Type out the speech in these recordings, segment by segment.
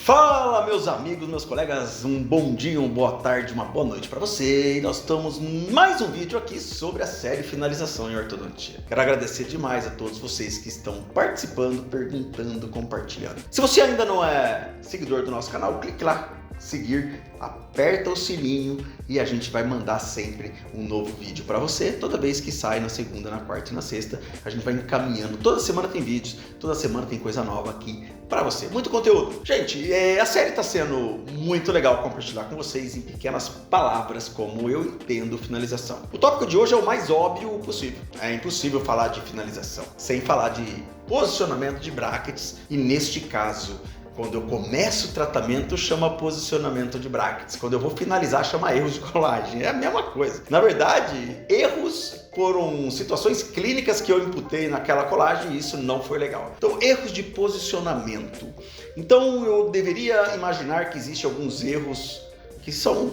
Fala, meus amigos, meus colegas, um bom dia, uma boa tarde, uma boa noite para você. E nós estamos em mais um vídeo aqui sobre a série Finalização em Ortodontia. Quero agradecer demais a todos vocês que estão participando, perguntando, compartilhando. Se você ainda não é seguidor do nosso canal, clique lá, seguir, aperta o sininho e a gente vai mandar sempre um novo vídeo para você. Toda vez que sai na segunda, na quarta e na sexta, a gente vai encaminhando. Toda semana tem vídeos, toda semana tem coisa nova aqui para você. Muito conteúdo. Gente, a série está sendo muito legal compartilhar com vocês em pequenas palavras como eu entendo finalização. O tópico de hoje é o mais óbvio possível. É impossível falar de finalização sem falar de posicionamento de brackets e neste caso, quando eu começo o tratamento, chama posicionamento de brackets. Quando eu vou finalizar, chama erros de colagem. É a mesma coisa. Na verdade, erros foram situações clínicas que eu imputei naquela colagem e isso não foi legal. Então, erros de posicionamento. Então, eu deveria imaginar que existem alguns erros que são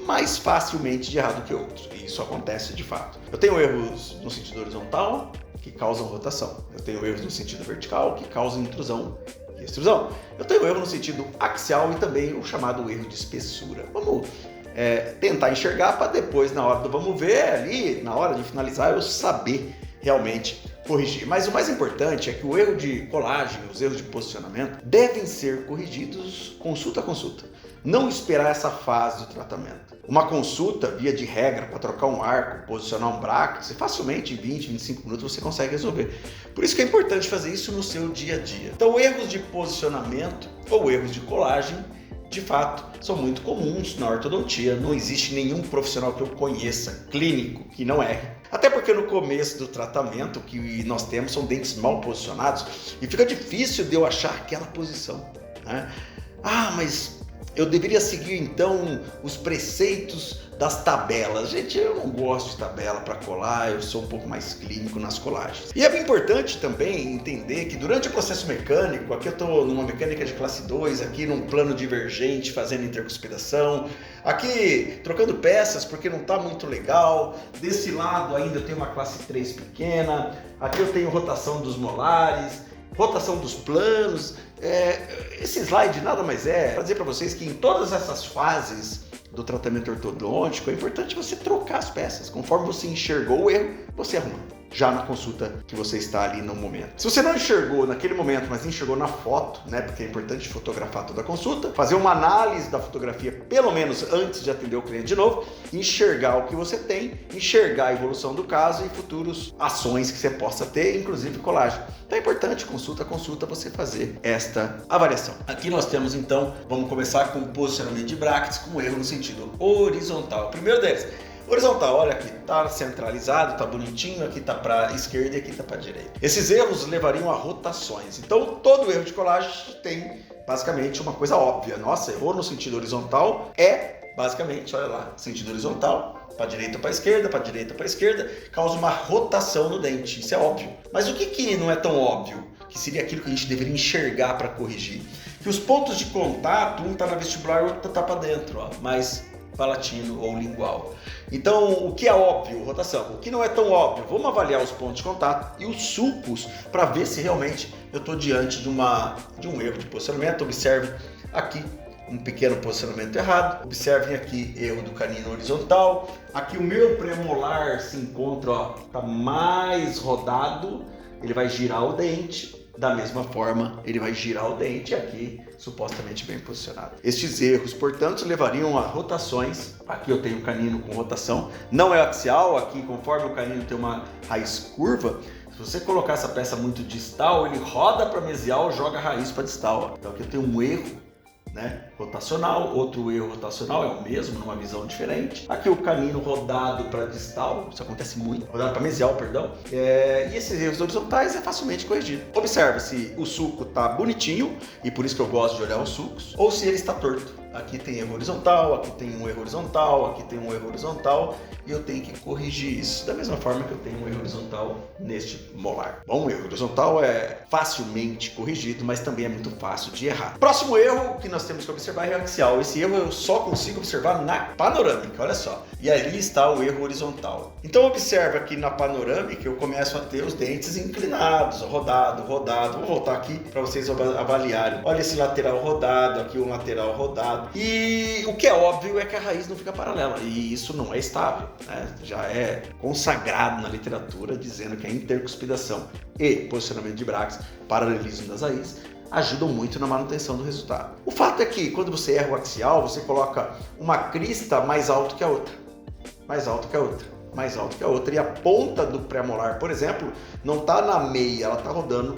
mais facilmente de errado que outros. E isso acontece de fato. Eu tenho erros no sentido horizontal, que causam rotação. Eu tenho erros no sentido vertical, que causam intrusão e extrusão. Eu tenho erro no sentido axial e também o chamado erro de espessura. Vamos tentar enxergar para depois, na hora do vamos ver ali, na hora de finalizar, eu saber realmente corrigir. Mas o mais importante é que o erro de colagem, os erros de posicionamento devem ser corrigidos consulta a consulta. Não esperar essa fase do tratamento. Uma consulta, via de regra, para trocar um arco, posicionar um bracket, você facilmente em 20, 25 minutos você consegue resolver. Por isso que é importante fazer isso no seu dia a dia. Então, erros de posicionamento ou erros de colagem, de fato, são muito comuns na ortodontia. Não existe nenhum profissional que eu conheça, clínico, que não erre. Até porque no começo do tratamento, o que nós temos são dentes mal posicionados e fica difícil de eu achar aquela posição, né? Mas eu deveria seguir então os preceitos das tabelas. Gente, eu não gosto de tabela para colar, eu sou um pouco mais clínico nas colagens. E é bem importante também entender que durante o processo mecânico, aqui eu estou numa mecânica de classe 2, aqui num plano divergente, fazendo intercuspidação, aqui trocando peças porque não está muito legal, desse lado ainda eu tenho uma classe 3 pequena, aqui eu tenho rotação dos molares, rotação dos planos. Esse slide nada mais é para dizer para vocês que em todas essas fases do tratamento ortodôntico é importante você trocar as peças. Conforme você enxergou o erro, você arruma já na consulta que você está ali no momento. Se você não enxergou naquele momento, mas enxergou na foto, né, porque é importante fotografar toda a consulta, fazer uma análise da fotografia pelo menos antes de atender o cliente de novo, enxergar o que você tem, enxergar a evolução do caso e futuras ações que você possa ter, inclusive colagem. Então é importante consulta a consulta você fazer esta avaliação. Aqui nós temos então, vamos começar com o posicionamento de brackets com erro no sentido horizontal. O primeiro deles, horizontal, olha aqui, tá centralizado, tá bonitinho, aqui tá para esquerda e aqui tá para direita. Esses erros levariam a rotações. Então, todo erro de colagem tem basicamente uma coisa óbvia. Nossa, errou no sentido horizontal, basicamente, olha lá, sentido horizontal, para direita para esquerda, para direita para esquerda, causa uma rotação no dente. Isso é óbvio. Mas o que não é tão óbvio? Que seria aquilo que a gente deveria enxergar para corrigir. Que os pontos de contato, um tá na vestibular e o outro tá para dentro, ó, mais palatino ou lingual. Então, o que é óbvio? Rotação. O que não é tão óbvio? Vamos avaliar os pontos de contato e os sulcos para ver se realmente eu estou diante de um erro de posicionamento. Observe aqui um pequeno posicionamento errado. Observem aqui erro do canino horizontal. Aqui o meu premolar se encontra, está mais rodado. Ele vai girar o dente. Da mesma forma, ele vai girar o dente aqui, supostamente bem posicionado. Estes erros, portanto, levariam a rotações. Aqui eu tenho o canino com rotação, não é axial. Aqui, conforme o canino tem uma raiz curva, se você colocar essa peça muito distal, ele roda para mesial, joga a raiz para distal. Então aqui eu tenho um erro, né, rotacional, outro erro rotacional, é o mesmo, numa visão diferente. Aqui o canino rodado para distal, isso acontece muito, rodado para mesial, perdão. E esses erros horizontais é facilmente corrigido. Observa se o sulco está bonitinho, e por isso que eu gosto de olhar os sulcos, ou se ele está torto. Aqui tem erro horizontal, aqui tem um erro horizontal, aqui tem um erro horizontal, e eu tenho que corrigir isso da mesma forma que eu tenho um erro horizontal neste molar. Bom, o erro horizontal é facilmente corrigido, mas também é muito fácil de errar. Próximo erro que nós temos que observar é o axial. Esse erro eu só consigo observar na panorâmica, olha só. E ali está o erro horizontal. Então observa que na panorâmica eu começo a ter os dentes inclinados, rodado. Vou voltar aqui para vocês avaliarem. Olha esse lateral rodado, aqui um lateral rodado. E o que é óbvio é que a raiz não fica paralela. E isso não é estável, né? Já é consagrado na literatura dizendo que a intercuspidação e posicionamento de brackets, paralelismo das raízes, ajudam muito na manutenção do resultado. O fato é que quando você erra o axial, você coloca uma crista mais alta que a outra. Mais alto que a outra, e a ponta do pré-molar, por exemplo, não está na meia, ela está rodando,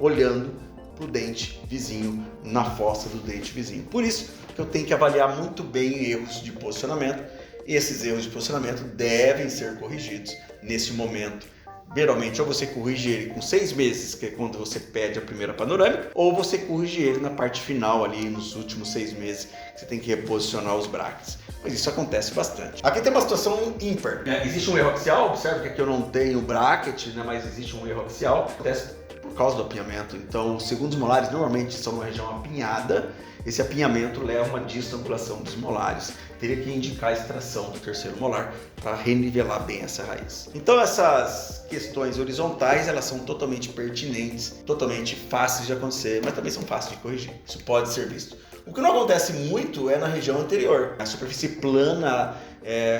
olhando para o dente vizinho, na fossa do dente vizinho. Por isso que eu tenho que avaliar muito bem erros de posicionamento, e esses erros de posicionamento devem ser corrigidos nesse momento. Geralmente, ou você corrige ele com 6 meses, que é quando você pede a primeira panorâmica, ou você corrige ele na parte final ali, nos últimos 6 meses, que você tem que reposicionar os brackets. Mas isso acontece bastante. Aqui tem uma situação ímpar. Existe um erro axial, observe que aqui eu não tenho bracket, né, mas existe um erro axial. Acontece por causa do apinhamento. Então, os segundos molares normalmente são numa região apinhada. Esse apinhamento leva a uma distangulação dos molares. Teria que indicar a extração do terceiro molar para renivelar bem essa raiz. Então essas questões horizontais, elas são totalmente pertinentes, totalmente fáceis de acontecer, mas também são fáceis de corrigir. Isso pode ser visto. O que não acontece muito é na região anterior. A superfície plana,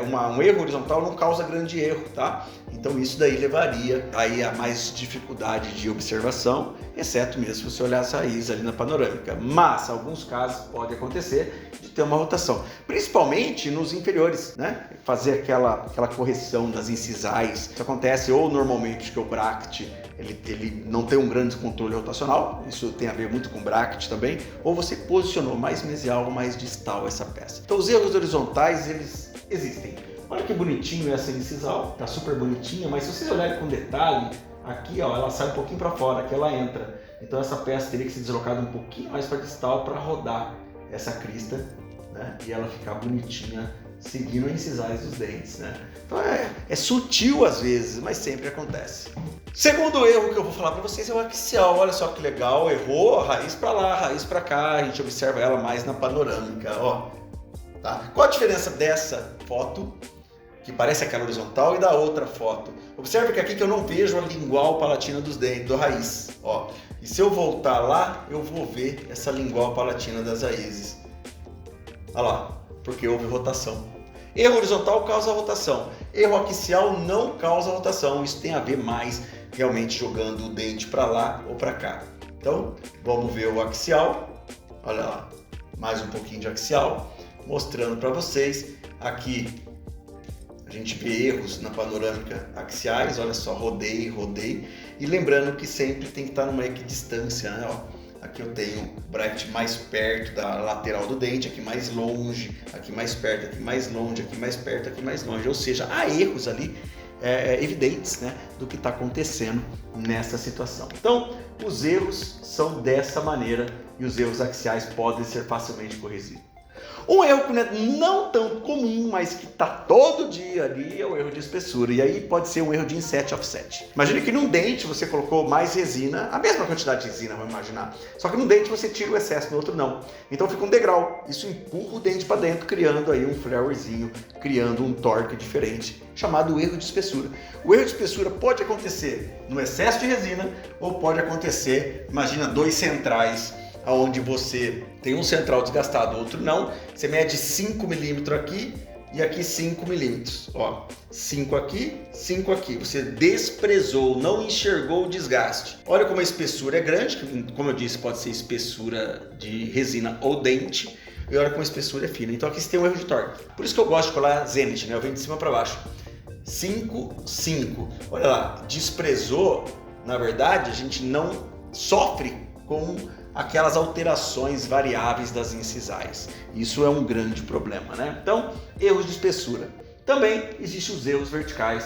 um erro horizontal não causa grande erro, tá? Então isso daí levaria aí a mais dificuldade de observação, exceto mesmo se você olhar essa raiz ali na panorâmica. Mas, em alguns casos, pode acontecer de ter uma rotação, principalmente nos inferiores, né? Fazer aquela correção das incisais. Isso acontece ou normalmente que o bracket ele não tem um grande controle rotacional, isso tem a ver muito com bracket também, ou você posicionou mais mesial ou mais distal essa peça. Então os erros horizontais, eles existem. Olha que bonitinho essa incisal, tá super bonitinha, mas se vocês olharem com detalhe, aqui ó, ela sai um pouquinho para fora, aqui ela entra. Então essa peça teria que ser deslocada um pouquinho mais para distal para rodar essa crista, né? E ela ficar bonitinha, seguindo as incisais dos dentes, né? Então é sutil às vezes, mas sempre acontece. Segundo erro que eu vou falar para vocês é o axial. Olha só que legal, errou, a raiz para lá, a raiz para cá, a gente observa ela mais na panorâmica, ó. Tá? Qual a diferença dessa foto, que parece aquela horizontal, e da outra foto? Observe que aqui que eu não vejo a lingual palatina dos dentes, da raiz, ó. E se eu voltar lá, eu vou ver essa lingual palatina das raízes. Olha lá, porque houve rotação. Erro horizontal causa rotação, erro axial não causa rotação. Isso tem a ver mais realmente jogando o dente para lá ou para cá. Então, vamos ver o axial. Olha lá, mais um pouquinho de axial, mostrando para vocês. Aqui a gente vê erros na panorâmica axiais, olha só, rodei. E lembrando que sempre tem que estar numa equidistância, né? Ó, aqui eu tenho o bracket mais perto da lateral do dente, aqui mais longe, aqui mais perto, aqui mais longe, aqui mais perto, aqui mais longe. Ou seja, há erros ali evidentes, né, do que está acontecendo nessa situação. Então, os erros são dessa maneira e os erros axiais podem ser facilmente corrigidos. Um erro não tão comum, mas que está todo dia ali, é o erro de espessura. E aí pode ser um erro de inset offset. Imagine que num dente você colocou mais resina, a mesma quantidade de resina, vamos imaginar. Só que num dente você tira o excesso, no outro não. Então fica um degrau. Isso empurra o dente para dentro, criando aí um flarezinho, criando um torque diferente, chamado erro de espessura. O erro de espessura pode acontecer no excesso de resina ou pode acontecer, imagina, 2 centrais, onde você tem um central desgastado, outro não. Você mede 5 milímetros aqui e aqui 5 milímetros. Ó, 5 aqui, 5 aqui. Você desprezou, não enxergou o desgaste. Olha como a espessura é grande, que, como eu disse, pode ser espessura de resina ou dente. E olha como a espessura é fina. Então aqui você tem um erro de torque. Por isso que eu gosto de colar zenith, né? Eu venho de cima para baixo. 5, 5. Olha lá, desprezou. Na verdade, a gente não sofre com aquelas alterações variáveis das incisais. Isso é um grande problema, né? Então, erros de espessura. Também existem os erros verticais.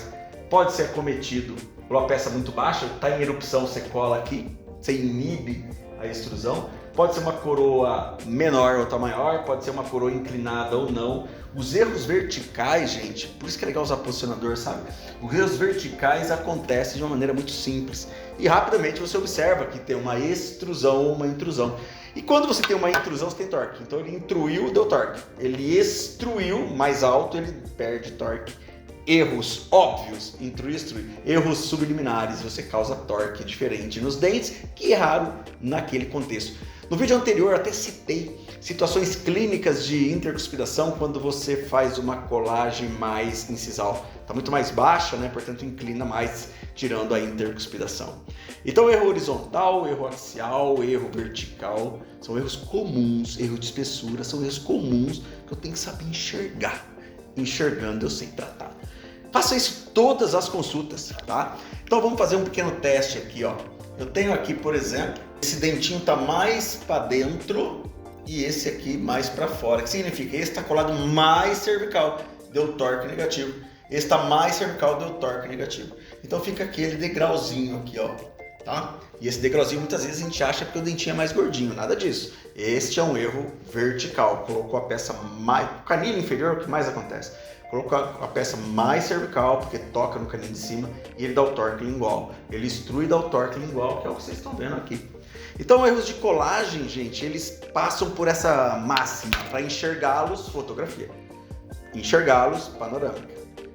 Pode ser acometido por uma peça muito baixa, está em erupção, você cola aqui, você inibe a extrusão. Pode ser uma coroa menor ou maior, pode ser uma coroa inclinada ou não. Os erros verticais, gente, por isso que é legal usar posicionador, sabe? Os erros verticais acontecem de uma maneira muito simples e rapidamente você observa que tem uma extrusão ou uma intrusão. E quando você tem uma intrusão, você tem torque. Então ele intruiu, deu torque. Ele extruiu, mais alto, ele perde torque. Erros óbvios, intruir, extruir. Erros subliminares, você causa torque diferente nos dentes, que erraram naquele contexto. No vídeo anterior eu até citei situações clínicas de intercuspidação quando você faz uma colagem mais incisal. Está muito mais baixa, né? Portanto inclina mais, tirando a intercuspidação. Então erro horizontal, erro axial, erro vertical, são erros comuns, erro de espessura, são erros comuns que eu tenho que saber enxergar. Enxergando eu sei tratar. Faça isso todas as consultas, tá? Então vamos fazer um pequeno teste aqui, ó. Eu tenho aqui, por exemplo, esse dentinho tá mais para dentro e esse aqui mais para fora. O que significa? Esse está colado mais cervical, deu torque negativo. Esse está mais cervical, deu torque negativo. Então fica aquele degrauzinho aqui, ó, tá? E esse degrauzinho muitas vezes a gente acha que o dentinho é mais gordinho, nada disso. Este é um erro vertical, colocou a peça mais... O canino inferior, o que mais acontece? Colocou a peça mais cervical, porque toca no canino de cima, e ele dá o torque lingual. Ele extrui e dá o torque lingual, que é o que vocês estão vendo aqui. Então, erros de colagem, gente, eles passam por essa máxima para enxergá-los, fotografia. Enxergá-los, panorâmica.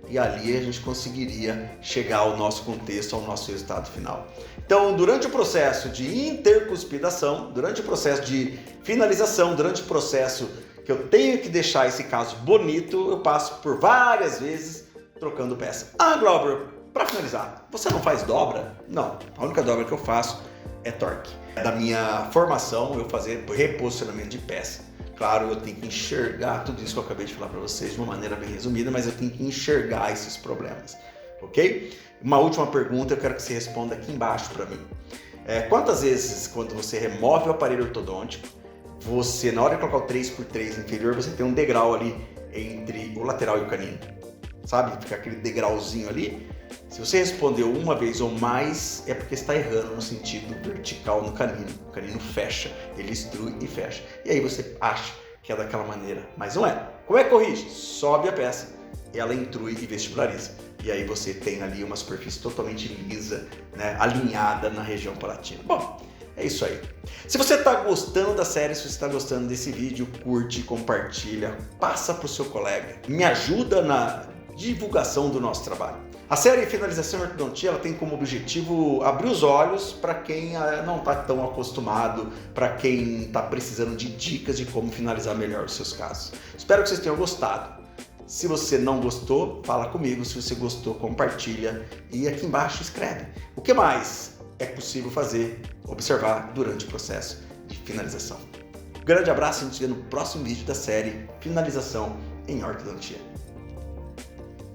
E ali a gente conseguiria chegar ao nosso contexto, ao nosso resultado final. Então, durante o processo de intercuspidação, durante o processo de finalização, durante o processo que eu tenho que deixar esse caso bonito, eu passo por várias vezes trocando peça. Ah, Glauber, para finalizar, você não faz dobra? Não, a única dobra que eu faço é torque. Da minha formação, eu fazer reposicionamento de peça. Claro, eu tenho que enxergar tudo isso que eu acabei de falar para vocês de uma maneira bem resumida, mas eu tenho que enxergar esses problemas, ok? Uma última pergunta, eu quero que você responda aqui embaixo para mim. Quantas vezes, quando você remove o aparelho ortodôntico, você, na hora de colocar o 3x3 inferior, você tem um degrau ali entre o lateral e o canino? Sabe? Fica aquele degrauzinho ali. Se você respondeu uma vez ou mais, é porque está errando no sentido vertical no canino. O canino fecha, ele extrui e fecha. E aí você acha que é daquela maneira, mas não é. Como é que corrige? Sobe a peça, ela intrui e vestibulariza. E aí você tem ali uma superfície totalmente lisa, né, alinhada na região palatina. Bom, é isso aí. Se você está gostando da série, se você está gostando desse vídeo, curte, compartilha, passa para o seu colega. Me ajuda na divulgação do nosso trabalho. A série Finalização em Ortodontia, ela tem como objetivo abrir os olhos para quem não está tão acostumado, para quem está precisando de dicas de como finalizar melhor os seus casos. Espero que vocês tenham gostado. Se você não gostou, fala comigo. Se você gostou, compartilha e aqui embaixo escreve. O que mais é possível fazer, observar durante o processo de finalização. Um grande abraço e a gente se vê no próximo vídeo da série Finalização em Ortodontia.